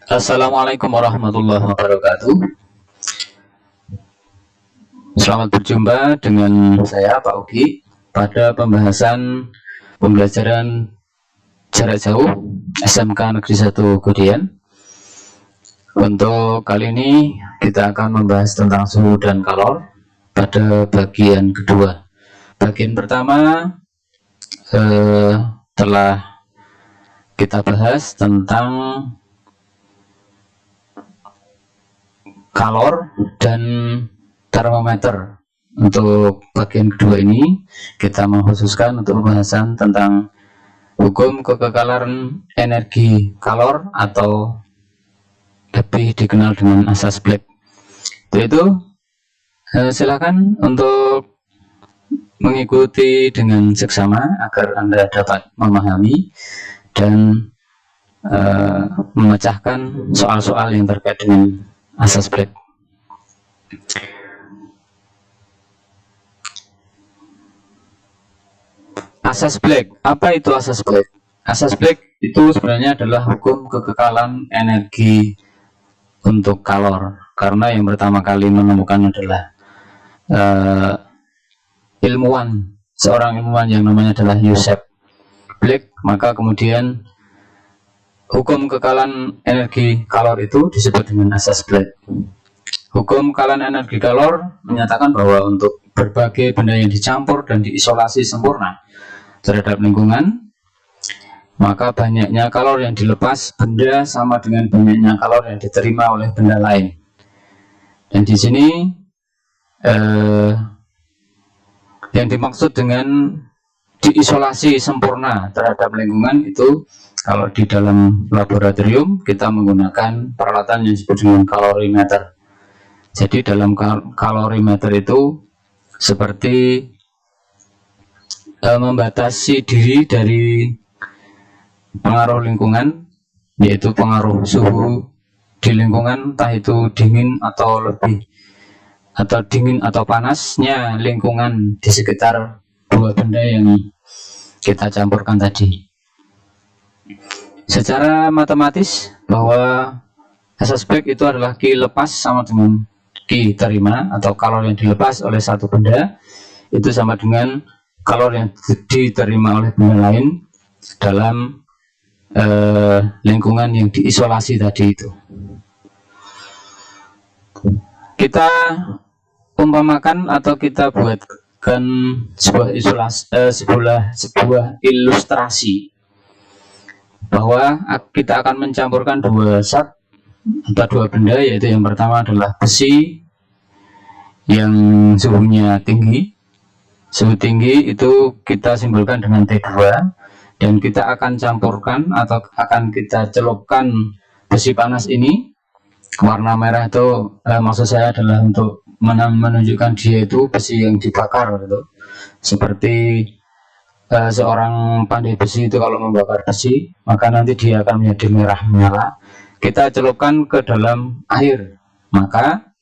Assalamualaikum warahmatullahi wabarakatuh. Selamat berjumpa dengan saya Pak Ugi pada pembahasan pembelajaran jarak jauh SMK Negeri 1 Kudian. Untuk kali ini kita akan membahas tentang suhu dan kalor pada bagian kedua. Bagian pertama telah kita bahas tentang kalor dan termometer. Untuk bagian kedua ini kita mengkhususkan untuk pembahasan tentang hukum kekekalan energi kalor atau lebih dikenal dengan asas Planck. Itu silakan untuk mengikuti dengan seksama agar Anda dapat memahami dan memecahkan soal-soal yang terkait dengan asas Planck. Asas Planck, apa itu asas Planck? Asas Planck itu sebenarnya adalah hukum kekekalan energi untuk kalor, karena yang pertama kali menemukan adalah seorang ilmuwan yang namanya adalah Joseph Planck. Maka kemudian hukum kekekalan energi kalor itu disebut dengan asas Planck. Hukum kekekalan energi kalor menyatakan bahwa untuk berbagai benda yang dicampur dan diisolasi sempurna terhadap lingkungan, maka banyaknya kalor yang dilepas benda sama dengan banyaknya kalor yang diterima oleh benda lain. Dan di sini yang dimaksud dengan diisolasi sempurna terhadap lingkungan itu, kalau di dalam laboratorium kita menggunakan peralatan yang disebut dengan kalorimeter. Jadi dalam kalorimeter itu seperti membatasi diri dari pengaruh lingkungan, yaitu pengaruh suhu di lingkungan, entah itu dingin atau panasnya lingkungan di sekitar dua benda yang kita campurkan tadi. Secara matematis, bahwa asas Planck itu adalah Q lepas sama dengan Q terima, atau kalor yang dilepas oleh satu benda itu sama dengan kalor yang diterima oleh benda lain dalam lingkungan yang diisolasi tadi itu. Kita umpamakan atau kita buatkan sebuah ilustrasi bahwa kita akan mencampurkan dua zat atau dua benda, yaitu yang pertama adalah besi yang suhunya tinggi. Suhu tinggi itu kita simbolkan dengan T2, dan kita akan campurkan atau akan kita celupkan besi panas ini. Warna merah itu maksud saya adalah untuk menunjukkan dia itu besi yang dibakar gitu. Seperti seorang pandai besi itu kalau membakar besi, maka nanti dia akan menjadi merah menyala. Kita celupkan ke dalam air, maka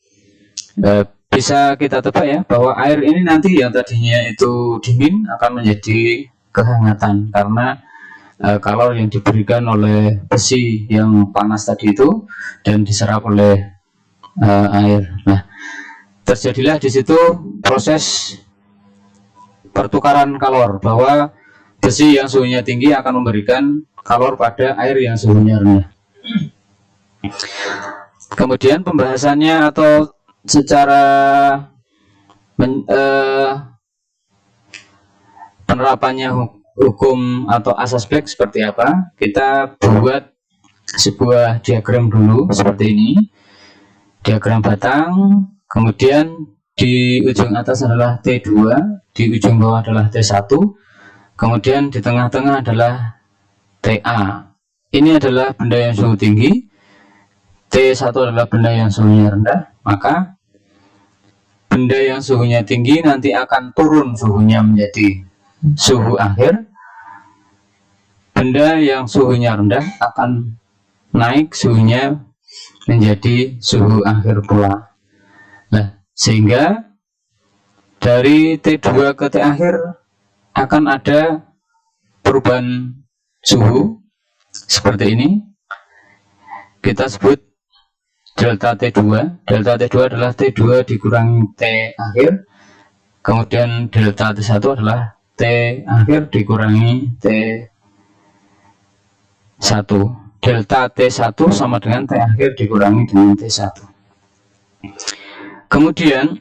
bisa kita tebak ya bahwa air ini nanti yang tadinya itu dingin akan menjadi kehangatan, karena kalor yang diberikan oleh besi yang panas tadi itu dan diserap oleh air. Nah, terjadilah di situ proses pertukaran kalor, bahwa besi yang suhunya tinggi akan memberikan kalor pada air yang suhunya rendah. Kemudian pembahasannya atau secara penerapannya hukum atau asas Planck seperti apa, kita buat sebuah diagram dulu seperti ini. Diagram batang, kemudian di ujung atas adalah T2, di ujung bawah adalah T1, kemudian di tengah-tengah adalah TA. Ini adalah benda yang suhu tinggi, T1 adalah benda yang suhunya rendah. Maka benda yang suhunya tinggi nanti akan turun suhunya menjadi suhu akhir. Benda yang suhunya rendah akan naik suhunya menjadi suhu akhir pula. Nah, sehingga dari T2 ke T akhir akan ada perubahan suhu seperti ini. kita sebut delta T2. Delta T2 adalah T2 dikurangi T akhir. Kemudian delta T1 adalah T akhir dikurangi T1. Delta T1 sama dengan T akhir dikurangi dengan T1. Kemudian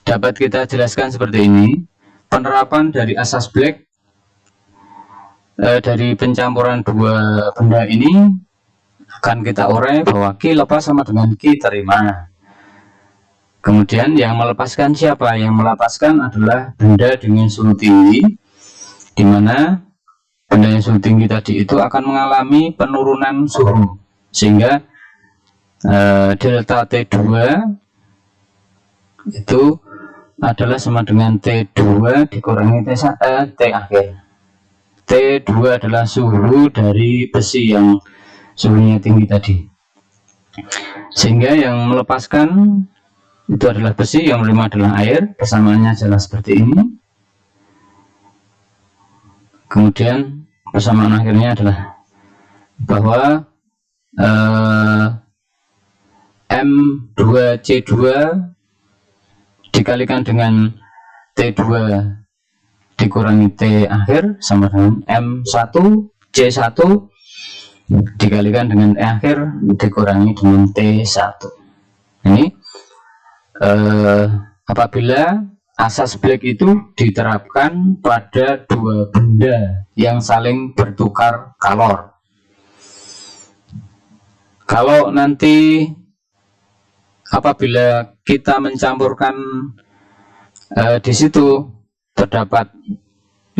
dapat kita jelaskan seperti ini. Penerapan dari asas Black dari pencampuran dua benda ini akan kita urai bahwa Q lepas sama dengan Q terima. Kemudian yang melepaskan siapa? Yang melepaskan adalah benda dengan suhu tinggi, di mana benda yang suhu tinggi tadi itu akan mengalami penurunan suhu, sehingga delta T2 itu adalah sama dengan T2 dikurangi T akhir. T2 adalah suhu dari besi yang suhunya tinggi tadi, sehingga yang melepaskan itu adalah besi, yang menerima adalah air. Persamaannya adalah seperti ini. Kemudian persamaan akhirnya adalah bahwa M2C2 dikalikan dengan T2 dikurangi T akhir sama dengan M1C1 dikalikan dengan T akhir dikurangi dengan T1. Ini apabila asas Black itu diterapkan pada dua benda yang saling bertukar kalor. Kalau nanti apabila kita mencampurkan di situ terdapat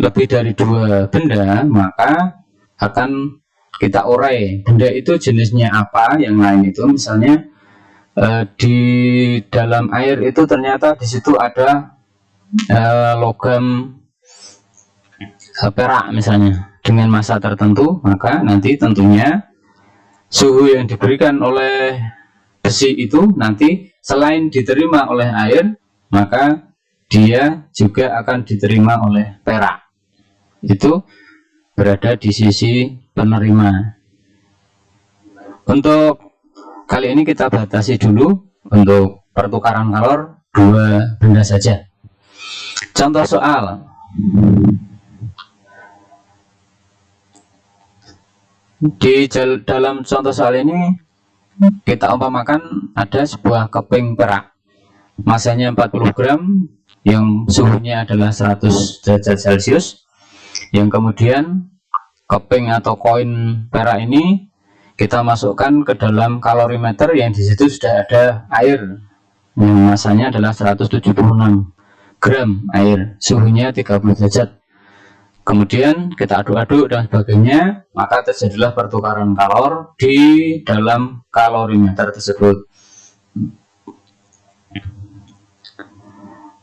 lebih dari dua benda, maka akan kita urai benda itu jenisnya apa. Yang lain itu misalnya di dalam air itu ternyata di situ ada logam perak misalnya dengan massa tertentu, maka nanti tentunya suhu yang diberikan oleh besi itu nanti selain diterima oleh air, maka dia juga akan diterima oleh perak. Itu berada di sisi penerima. Untuk kali ini kita batasi dulu untuk pertukaran kalor dua benda saja. Contoh soal. Dalam contoh soal ini kita umpamakan ada sebuah keping perak, masanya 40 gram, yang suhunya adalah 100 derajat Celcius, yang kemudian keping atau koin perak ini kita masukkan ke dalam kalorimeter yang di situ sudah ada air yang masanya adalah 176 gram air, suhunya 30 derajat. Kemudian kita aduk-aduk dan sebagainya, maka terjadilah pertukaran kalor di dalam kalorimeter tersebut.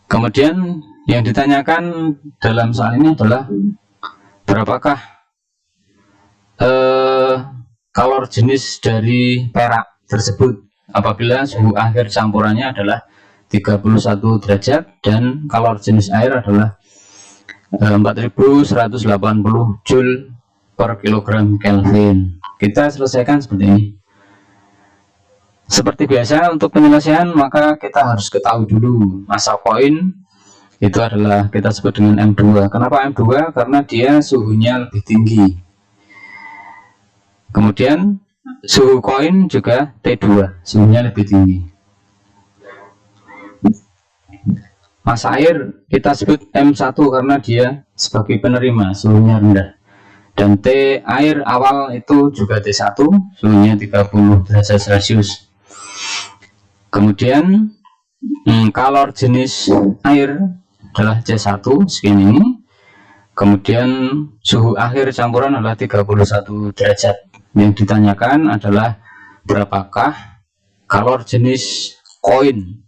Kemudian yang ditanyakan dalam soal ini adalah berapakah kalor jenis dari perak tersebut apabila suhu akhir campurannya adalah 31 derajat dan kalor jenis air adalah 4180 Joule per kilogram Kelvin. Kita selesaikan seperti ini. Seperti biasa untuk penyelesaian, maka kita harus ketahui dulu massa koin itu adalah kita sebut dengan M2. Kenapa M2? Karena dia suhunya lebih tinggi. Kemudian suhu koin juga T2, suhunya lebih tinggi. Massa air kita sebut M1 karena dia sebagai penerima, suhunya rendah. Dan T air awal itu juga T1, suhunya 30 derajat Celcius. Kemudian kalor jenis air adalah C1 segini. Kemudian suhu akhir campuran adalah 31 derajat. Yang ditanyakan adalah berapakah kalor jenis koin.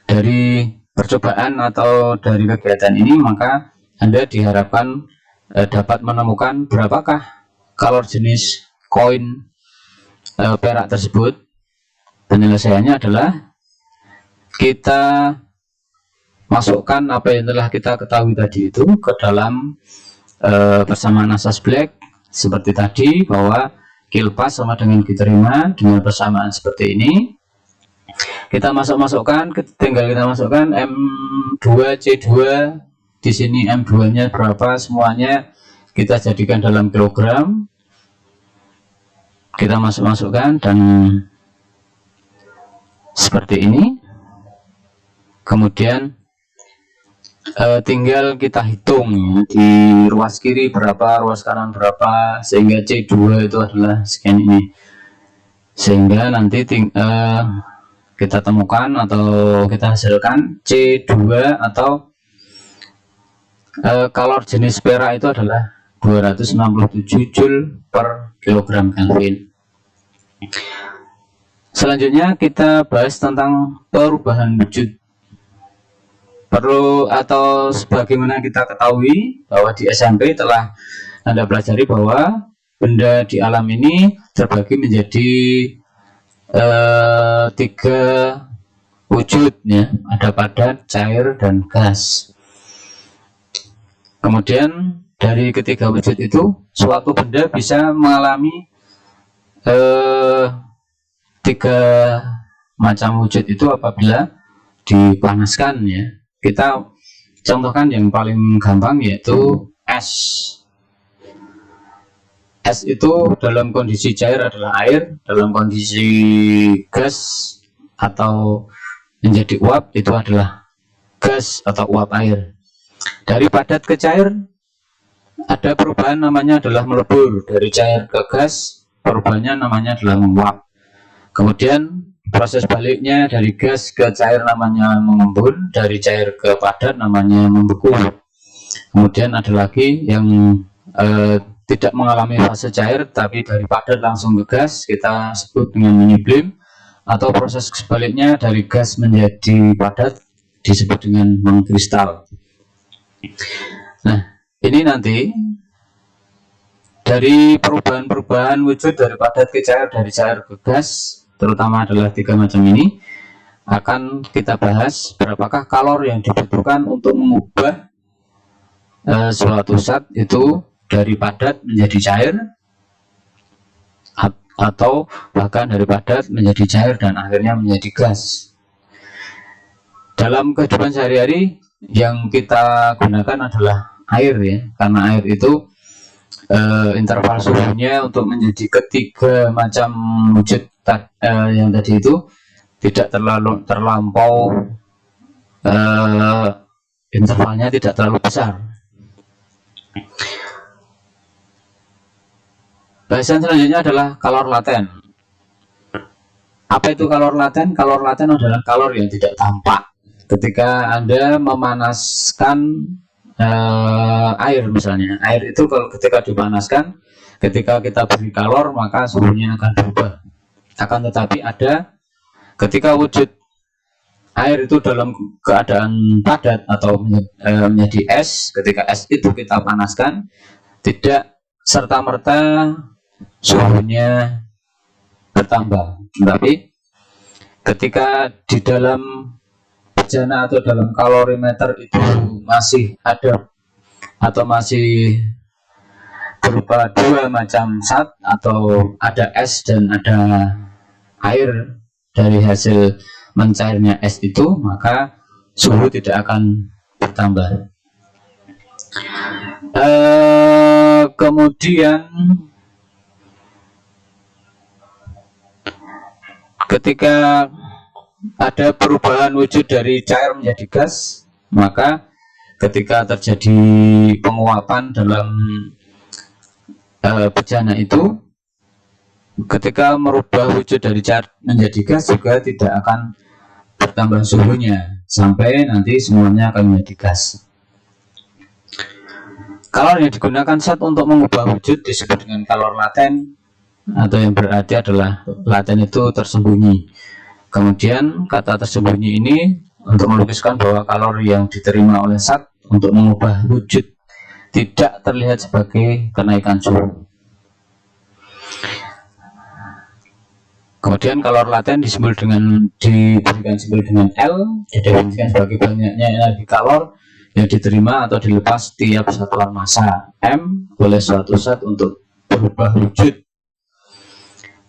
Dari percobaan atau dari kegiatan ini, maka Anda diharapkan dapat menemukan berapakah kalor jenis koin perak tersebut. Penyelesaiannya adalah kita masukkan apa yang telah kita ketahui tadi itu ke dalam persamaan asas Black seperti tadi bahwa Q pas sama dengan Q terima dengan persamaan seperti ini. Kita masukkan, tinggal kita masukkan M2C2 di sini, M2-nya berapa, semuanya kita jadikan dalam kilogram. Kita masukkan dan seperti ini. Kemudian tinggal kita hitung ya, di ruas kiri berapa, ruas kanan berapa, sehingga C2 itu adalah sekian ini, sehingga nanti kita temukan atau kita hasilkan C2 atau kalor jenis perak itu adalah 267 Joule per kilogram Kelvin. Selanjutnya kita bahas tentang perubahan wujud. Perlu atau sebagaimana kita ketahui bahwa di SMP telah Anda pelajari bahwa benda di alam ini terbagi menjadi 3 wujud ya, ada padat, cair, dan gas. Kemudian dari ketiga wujud itu suatu benda bisa mengalami 3 macam wujud itu apabila dipanaskan ya. Kita contohkan yang paling gampang yaitu es. Es itu dalam kondisi cair adalah air, dalam kondisi gas atau menjadi uap itu adalah gas atau uap air. Dari padat ke cair ada perubahan namanya adalah melebur. Dari cair ke gas perubahannya namanya adalah menguap. Kemudian proses baliknya dari gas ke cair namanya mengembun, dari cair ke padat namanya membeku. Kemudian ada lagi yang tidak mengalami fase cair tapi dari padat langsung ke gas, kita sebut dengan menyublim, atau proses sebaliknya dari gas menjadi padat disebut dengan mengkristal. Nah, ini nanti dari perubahan-perubahan wujud dari padat ke cair, dari cair ke gas, terutama adalah 3 macam ini, akan kita bahas berapakah kalor yang dibutuhkan untuk mengubah suatu zat itu dari padat menjadi cair, atau bahkan dari padat menjadi cair dan akhirnya menjadi gas. Dalam kehidupan sehari-hari yang kita gunakan adalah air ya, karena air itu interval suhunya untuk menjadi ketiga macam wujud yang tadi itu tidak terlampau intervalnya tidak terlalu besar. Bahasan selanjutnya adalah kalor laten. Apa itu kalor laten? Kalor laten adalah kalor yang tidak tampak. Ketika Anda memanaskan air misalnya, air itu kalau ketika dipanaskan, ketika kita beri kalor maka suhunya akan berubah. Akan tetapi ada ketika wujud air itu dalam keadaan padat atau menjadi es, ketika es itu kita panaskan, tidak serta-merta suhunya bertambah, tetapi ketika di dalam bejana atau dalam kalorimeter itu masih ada atau masih berupa 2 macam zat atau ada es dan ada air dari hasil mencairnya es itu, maka suhu tidak akan bertambah. Kemudian ketika ada perubahan wujud dari cair menjadi gas, maka ketika terjadi penguapan dalam bejana itu, ketika merubah wujud dari cair menjadi gas juga tidak akan bertambah suhunya sampai nanti semuanya akan menjadi gas. Kalor yang digunakan zat untuk mengubah wujud disebut dengan kalor laten, atau yang berarti adalah laten itu tersembunyi. Kemudian kata tersembunyi ini untuk melukiskan bahwa kalor yang diterima oleh zat untuk mengubah wujud tidak terlihat sebagai kenaikan suhu. Kemudian kalor laten diberikan simbol dengan L, didefinisikan sebagai banyaknya energi kalor yang diterima atau dilepas tiap satuan massa M oleh suatu zat untuk berubah wujud.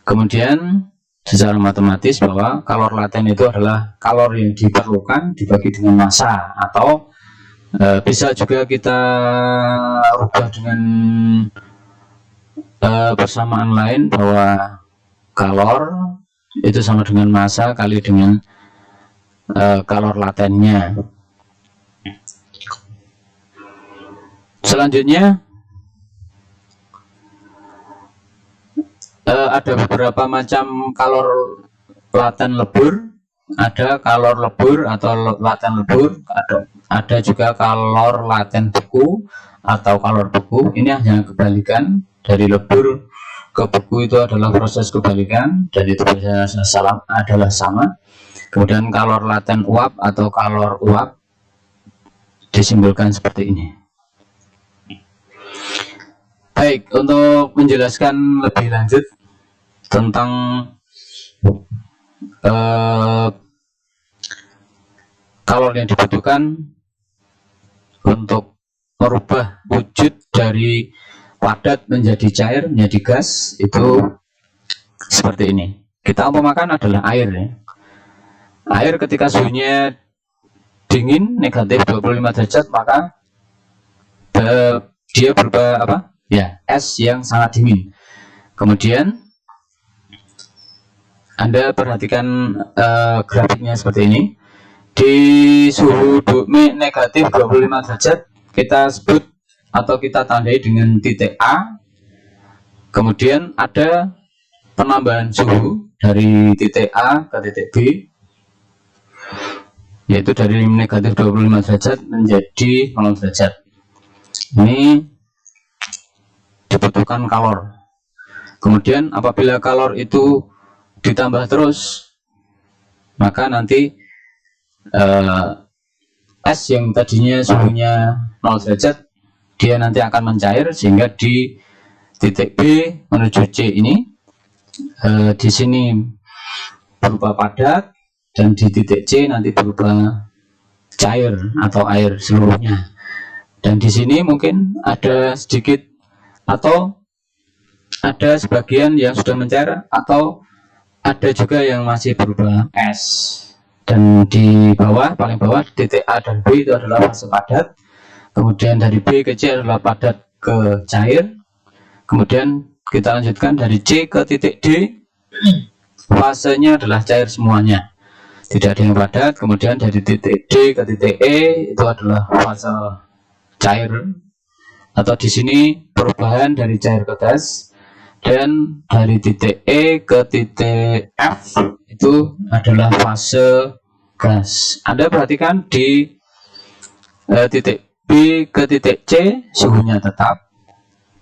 Kemudian secara matematis bahwa kalor laten itu adalah kalor yang diperlukan dibagi dengan massa, atau bisa juga kita rubah dengan persamaan lain bahwa kalor itu sama dengan massa kali dengan kalor latennya. Selanjutnya ada beberapa macam kalor laten lebur. Ada kalor lebur atau laten lebur, ada juga kalor laten beku atau kalor beku. Ini hanya kebalikan dari lebur ke beku, itu adalah proses kebalikan dan itu biasanya adalah sama. Kemudian kalor laten uap atau kalor uap disimbolkan seperti ini. Baik, untuk menjelaskan lebih lanjut tentang kalor yang dibutuhkan untuk merubah wujud dari padat menjadi cair menjadi gas, itu seperti ini. Kita umpamakan adalah air ya. Air ketika suhunya dingin negatif 25 derajat, maka dia berubah apa? Ya, es yang sangat dingin. Kemudian Anda perhatikan grafiknya seperti ini. Di suhu negatif 25 derajat kita sebut atau kita tandai dengan titik A. Kemudian ada penambahan suhu dari titik A ke titik B, yaitu dari negatif 25 derajat menjadi 0 derajat. Ini dibutuhkan kalor. Kemudian apabila kalor itu ditambah terus, maka nanti es yang tadinya suhunya 0 derajat dia nanti akan mencair, sehingga di titik B menuju C ini di sini berupa padat, dan di titik C nanti berupa cair atau air seluruhnya. Dan di sini mungkin ada sedikit atau ada sebagian yang sudah mencair, atau ada juga yang masih berupa es. Dan di bawah, paling bawah, titik A dan B itu adalah fase padat. Kemudian dari B ke C adalah padat ke cair. Kemudian kita lanjutkan dari C ke titik D, fasenya adalah cair semuanya, tidak ada yang padat. Kemudian dari titik D ke titik E itu adalah fase cair, atau di sini perubahan dari cair ke gas. Dan dari titik E ke titik F itu adalah fase gas. Anda perhatikan di titik B ke titik C suhunya tetap.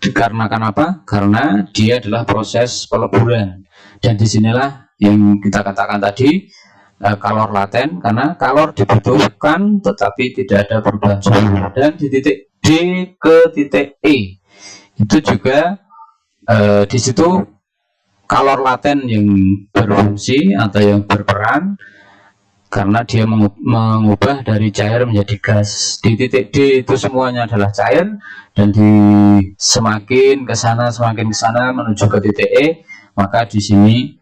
Dikarenakan apa? Karena dia adalah proses peleburan. Dan disinilah yang kita katakan tadi kalor laten, karena kalor dibutuhkan tetapi tidak ada perubahan suhu. Dan di titik D ke titik E itu juga di situ kalor laten yang berfungsi atau yang berperan, karena dia mengubah dari cair menjadi gas. Di titik D itu semuanya adalah cair, dan di semakin ke sana menuju ke titik E, maka di sini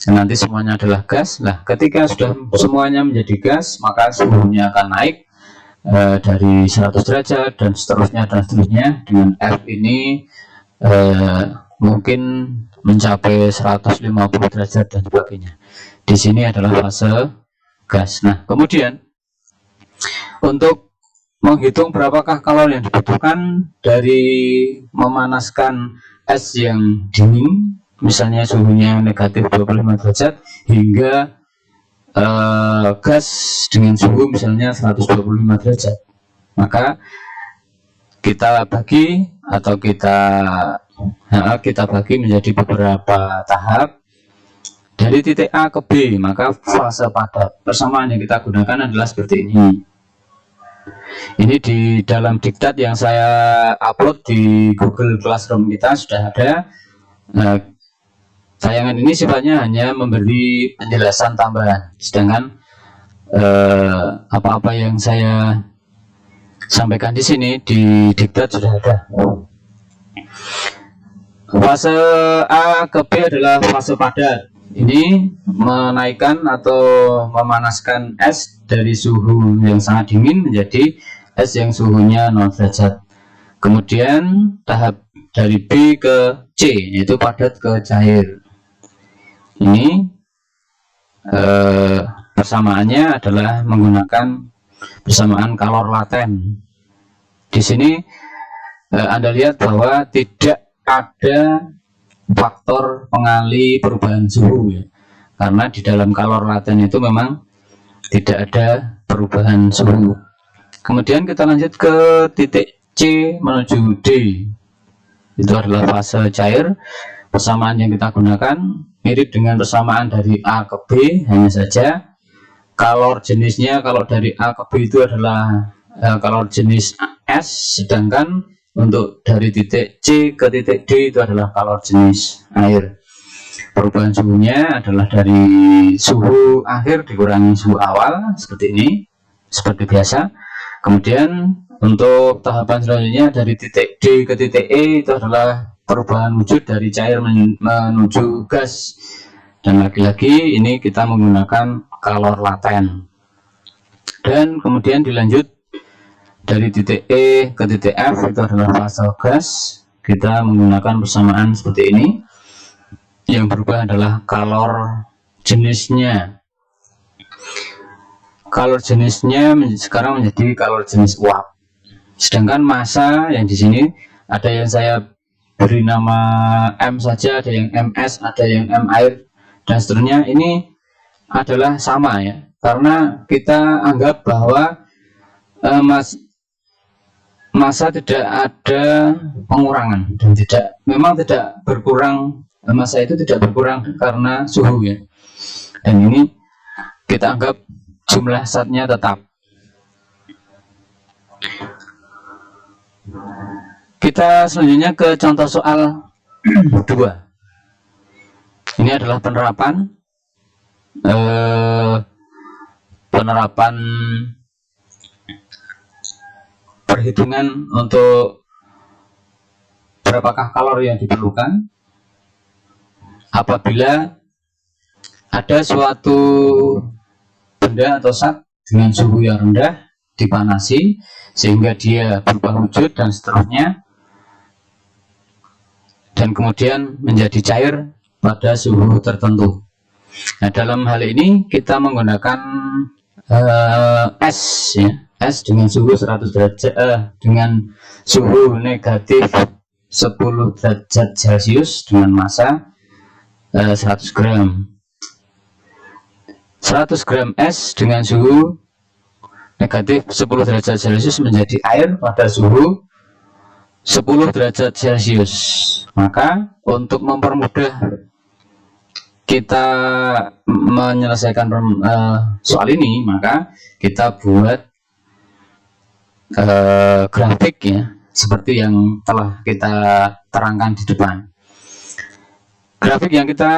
nanti semuanya adalah gas. Nah, ketika sudah semuanya menjadi gas, maka suhunya akan naik dari 100 derajat dan seterusnya dengan F ini mungkin mencapai 150 derajat dan sebagainya. Di sini adalah fase gas. Nah, kemudian untuk menghitung berapakah kalor yang dibutuhkan dari memanaskan es yang dingin, misalnya suhunya negatif 25 derajat, hingga gas dengan suhu misalnya 125 derajat, maka kita bagi atau kita bagi menjadi beberapa tahap. Dari titik A ke B, maka fase padat. Persamaan yang kita gunakan adalah seperti ini. Ini di dalam diktat yang saya upload di Google Classroom kita sudah ada. Tayangan ini sifatnya hanya memberi penjelasan tambahan, sedangkan apa-apa yang saya sampaikan di sini di diktat sudah ada. Fase A ke B adalah fase padat. Ini menaikkan atau memanaskan es dari suhu yang sangat dingin menjadi es yang suhunya 0 derajat. Kemudian tahap dari B ke C, yaitu padat ke cair. Ini persamaannya adalah menggunakan persamaan kalor laten. Di sini Anda lihat bahwa tidak ada faktor pengali perubahan suhu ya. Karena di dalam kalor laten itu memang tidak ada perubahan suhu. Kemudian kita lanjut ke titik C menuju D. Itu adalah fase cair. Persamaan yang kita gunakan mirip dengan persamaan dari A ke B, hanya saja kalor jenisnya kalau dari A ke B itu adalah kalor jenis S, sedangkan untuk dari titik C ke titik D itu adalah kalor jenis air. Perubahan suhunya adalah dari suhu akhir dikurangi suhu awal, seperti ini, seperti biasa. Kemudian untuk tahapan selanjutnya dari titik D ke titik E itu adalah perubahan wujud dari cair menuju gas. Dan lagi-lagi ini kita menggunakan kalor laten. Dan kemudian dilanjut dari titik E ke titik F itu adalah fase gas. Kita menggunakan persamaan seperti ini. Yang berubah adalah kalor jenisnya. Kalor jenisnya sekarang menjadi kalor jenis uap. Sedangkan massa yang di sini ada yang saya beri nama M saja, ada yang MS, ada yang M air dan seterusnya. Ini adalah sama ya. Karena kita anggap bahwa massa tidak ada pengurangan dan memang tidak berkurang, massa itu tidak berkurang karena suhu ya. Dan ini kita anggap jumlah zatnya tetap. Kita selanjutnya ke contoh soal 2. Ini adalah penerapan perhitungan untuk berapakah kalori yang diperlukan apabila ada suatu benda atau zat dengan suhu yang rendah dipanasi sehingga dia berubah wujud dan seterusnya, dan kemudian menjadi cair pada suhu tertentu. Nah, dalam hal ini kita menggunakan es ya. Es dengan suhu 100 derajat dengan suhu negatif 10 derajat Celcius dengan massa 100 gram. 100 gram es dengan suhu negatif 10 derajat Celcius menjadi air pada suhu 10 derajat Celcius. Maka untuk mempermudah kita menyelesaikan soal ini, maka kita buat grafik ya, seperti yang telah kita terangkan di depan. Grafik yang kita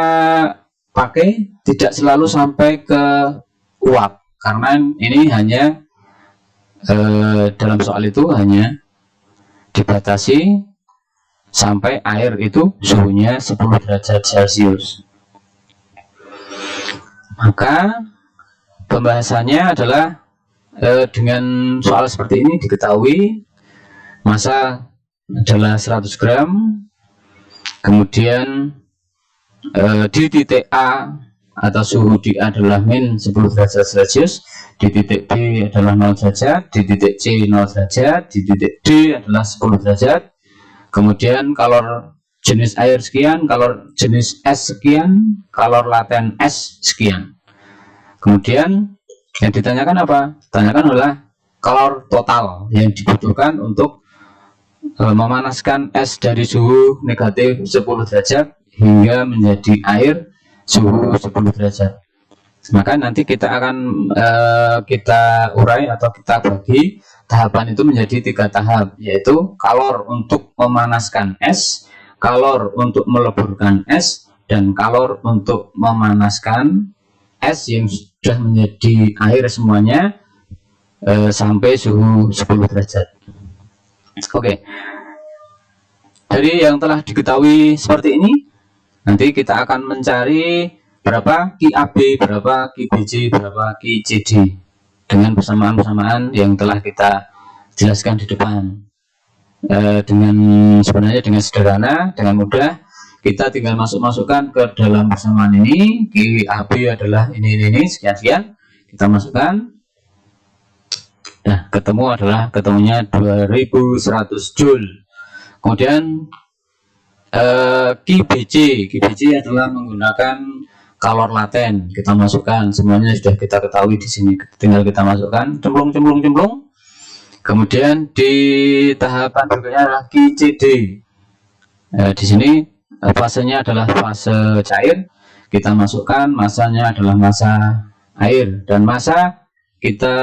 pakai tidak selalu sampai ke uap, karena ini hanya dalam soal itu hanya dibatasi sampai air itu suhunya 10 derajat Celcius. Maka pembahasannya adalah dengan soal seperti ini diketahui massa adalah 100 gram, kemudian di titik A atau suhu di A adalah min 10 derajat Celcius, di titik B adalah 0 derajat, di titik C 0 derajat, di titik D adalah 10 derajat. Kemudian kalor jenis air sekian, kalor jenis es sekian, kalor laten es sekian. Kemudian yang ditanyakan apa? Ditanyakan adalah kalor total yang dibutuhkan untuk memanaskan es dari suhu negatif 10 derajat hingga menjadi air suhu 10 derajat. Maka nanti kita akan kita urai atau kita bagi tahapan itu menjadi 3 tahap, yaitu kalor untuk memanaskan es, kalor untuk meleburkan es, dan kalor untuk memanaskan es yang sudah menjadi air semuanya sampai suhu 10 derajat. Oke. dari yang telah diketahui seperti ini, nanti kita akan mencari berapa QAB, berapa QBC, berapa QCD dengan persamaan-persamaan yang telah kita jelaskan di depan. Dengan sebenarnya dengan sederhana, dengan mudah, kita tinggal masukkan ke dalam persamaan ini. QAB adalah ini sekian, kita masukkan. Nah, ketemunya 2100 Joule. Kemudian QBC adalah menggunakan kalor laten. Kita masukkan, semuanya sudah kita ketahui di sini. Tinggal kita masukkan, cemplung. Kemudian di tahapan berikutnya adalah QCD. Di sini fasenya adalah fase cair. Kita masukkan, masanya adalah massa air, dan massa kita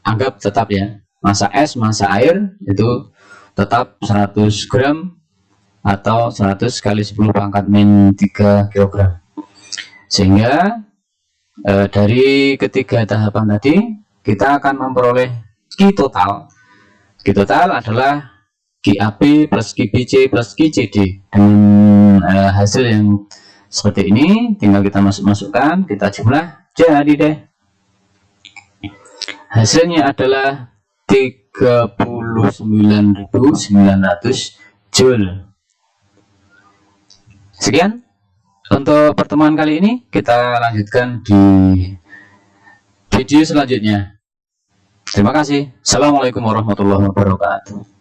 anggap tetap ya, massa es, massa air itu tetap 100 gram atau 100 kali 10 pangkat min 3 kg. Sehingga dari ketiga tahapan tadi kita akan memperoleh Q total. Q total adalah QAB plus QBC plus QCD. Dengan hasil yang seperti ini, tinggal kita masukkan, kita jumlah, jadi deh. Hasilnya adalah 39.900 Joule. Sekian untuk pertemuan kali ini, kita lanjutkan di video selanjutnya. Terima kasih. Assalamualaikum warahmatullahi wabarakatuh.